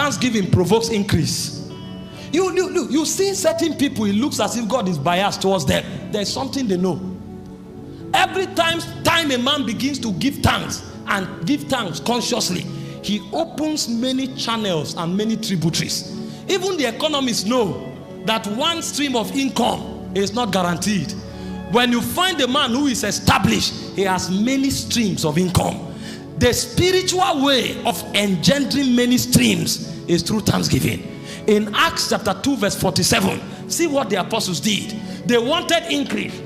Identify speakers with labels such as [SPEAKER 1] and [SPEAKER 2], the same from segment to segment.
[SPEAKER 1] thanksgiving provokes increase. You see certain people, it looks as if God is biased towards them. There's something they know. Every time a man begins to give thanks and give thanks consciously, he opens many channels and many tributaries. Even the economists know that one stream of income is not guaranteed. When you find a man who is established, he has many streams of income. The spiritual way of engendering many streams is through thanksgiving. In Acts chapter 2 verse 47, see what the apostles did. They wanted increase.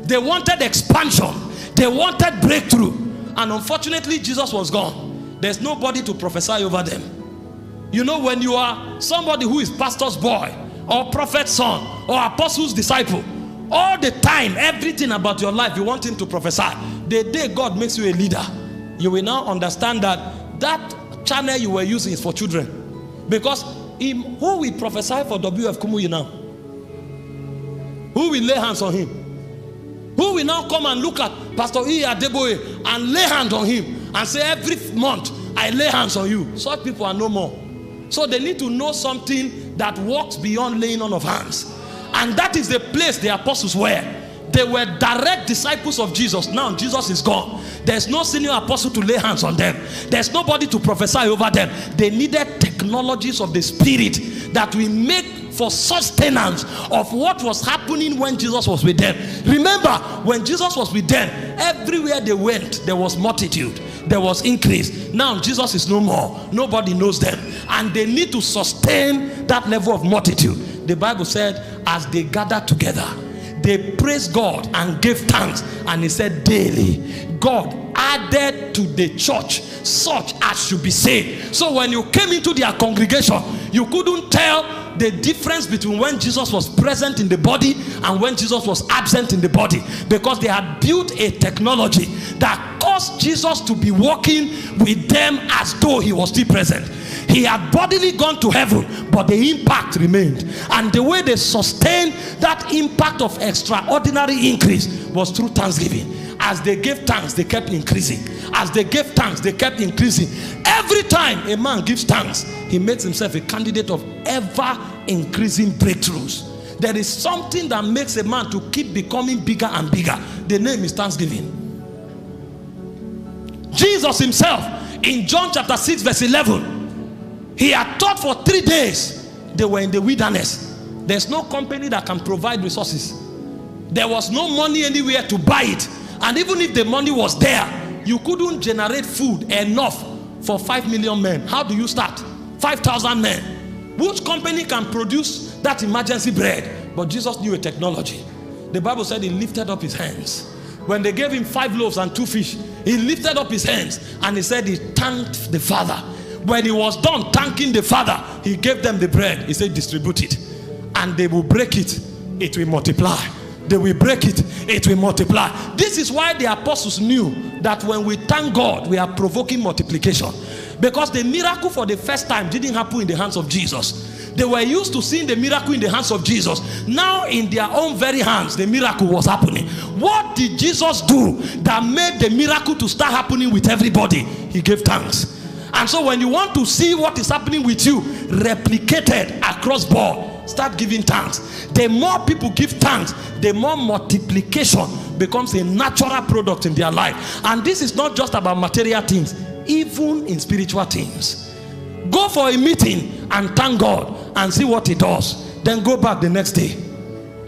[SPEAKER 1] They wanted expansion. They wanted breakthrough. And unfortunately, Jesus was gone. There's nobody to prophesy over them. You know, when you are somebody who is pastor's boy or prophet's son or apostle's disciple, all the time, everything about your life, you want him to prophesy. The day God makes you a leader, you will now understand that that channel you were using is for children. Because who will prophesy for W.F. Kumuyi now? Who will lay hands on him? Who will now come and look at Pastor E. Adeboye and lay hands on him and say, every month I lay hands on you? Such people are no more. So they need to know something that walks beyond laying on of hands. And that is the place the apostles were. They were direct disciples of Jesus. Now Jesus is gone. There's no senior apostle to lay hands on them. There's nobody to prophesy over them. They needed technologies of the Spirit that will make for sustenance of what was happening when Jesus was with them. Remember, when Jesus was with them, everywhere they went, there was multitude. There was increase. Now Jesus is no more. Nobody knows them. And they need to sustain that level of multitude. The Bible said, as they gathered together, they praised God and gave thanks. And he said, daily, God added to the church such as should be saved. So when you came into their congregation, you couldn't tell the difference between when Jesus was present in the body and when Jesus was absent in the body, because they had built a technology that caused Jesus to be walking with them as though he was still present. He had bodily gone to heaven, but the impact remained. And the way they sustained that impact of extraordinary increase was through thanksgiving. As they gave thanks, they kept increasing. As they gave thanks, they kept increasing. Every time a man gives thanks, he makes himself a candidate of ever increasing breakthroughs. There is something that makes a man to keep becoming bigger and bigger. The name is thanksgiving. Jesus himself, in John chapter 6 verse 11, he had taught for 3 days. They were in the wilderness. There's no company that can provide resources. There was no money anywhere to buy it. And even if the money was there, you couldn't generate food enough for 5 million men. How do you start? 5,000 men. Which company can produce that emergency bread? But Jesus knew a technology. The Bible said he lifted up his hands. When they gave him 5 loaves and 2 fish, he lifted up his hands and he said he thanked the Father. When he was done thanking the Father, he gave them the bread. He said, distribute it. And they will break it. It will multiply. They will break it. It will multiply. This is why the apostles knew that when we thank God, we are provoking multiplication. Because the miracle for the first time didn't happen in the hands of Jesus. They were used to seeing the miracle in the hands of Jesus. Now in their own very hands, the miracle was happening. What did Jesus do that made the miracle to start happening with everybody? He gave thanks. And so when you want to see what is happening with you replicated across board, start giving thanks. The more people give thanks, the more multiplication becomes a natural product in their life. And this is not just about material things, even in spiritual things. Go for a meeting and thank God and see what he does. Then go back the next day.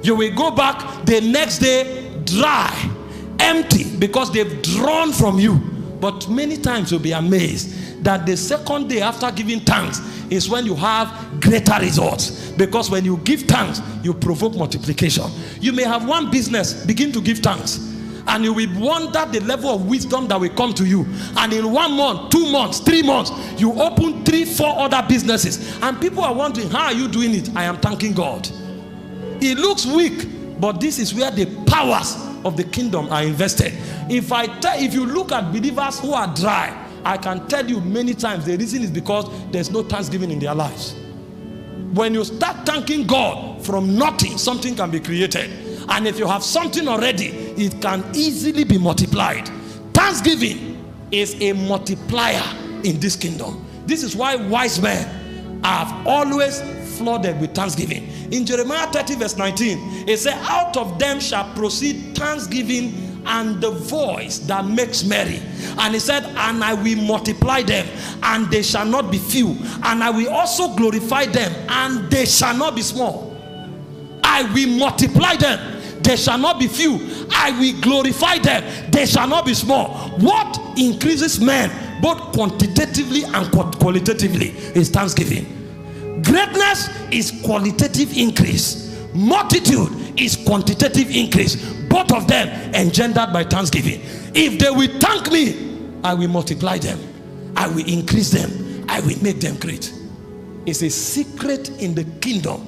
[SPEAKER 1] You will go back the next day dry, empty, because they've drawn from you. But many times you'll be amazed that the second day after giving thanks is when you have greater results. Because when you give thanks, you provoke multiplication. You may have one business, begin to give thanks, and you will wonder the level of wisdom that will come to you. And in 1 month, 2 months, 3 months, you open 3, 4 other businesses. And people are wondering, how are you doing it? I am thanking God. It looks weak, but this is where the powers of the kingdom are invested. If you look at believers who are dry, I can tell you many times the reason is because there's no thanksgiving in their lives. When you start thanking God, from nothing, something can be created. And if you have something already, it can easily be multiplied. Thanksgiving is a multiplier in this kingdom. This is why wise men I have always flooded with thanksgiving. In Jeremiah 30 verse 19, it says, out of them shall proceed thanksgiving and the voice that makes merry. And he said, and I will multiply them, and they shall not be few, and I will also glorify them, and they shall not be small. I will multiply them, they shall not be few. I will glorify them, they shall not be small. What increases men both quantitatively and qualitatively is thanksgiving. Greatness is qualitative increase. Multitude is quantitative increase. Both of them engendered by thanksgiving. If they will thank me, I will multiply them, I will increase them, I will make them great. It's a secret in the kingdom